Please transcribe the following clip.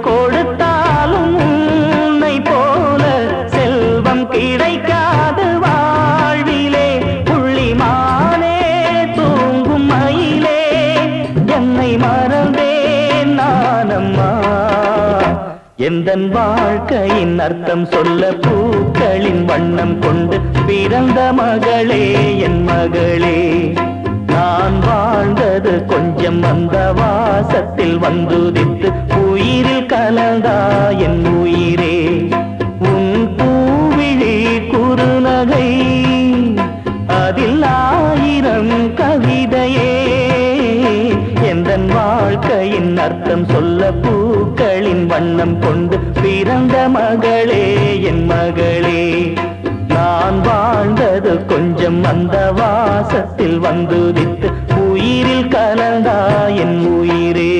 கொடுத்தாலும் உன்னை போல செல்வம் கிடைக்காது வாழ்விலே. புள்ளிமானே தூங்கும் மயிலே என்னை மறந்தேன் நானம்மா. எந்தன் வாழ்க்கையின் அர்த்தம் சொல்ல பூக்களின் வண்ணம் கொண்டு பிறந்த மகளே என் மகளே. நான் வாழ்ந்தது கொஞ்சம் அந்த வாசத்தில் வந்துதித்து உயிரில் கலந்தா என் உயிரே. உன் பூவிழி குறுநகை அதில் 1000 கவிதையே. எந்தன் வாழ்க்கையின் அர்த்தம் சொல்ல பூக்களின் வண்ணம் கொண்டு பிறந்த மகளே என் மகளே. நான் வாழ்ந்தது கொஞ்சம் அந்த வாசத்தில் வந்துதித்து உயிரில் கலந்தா என் உயிரே.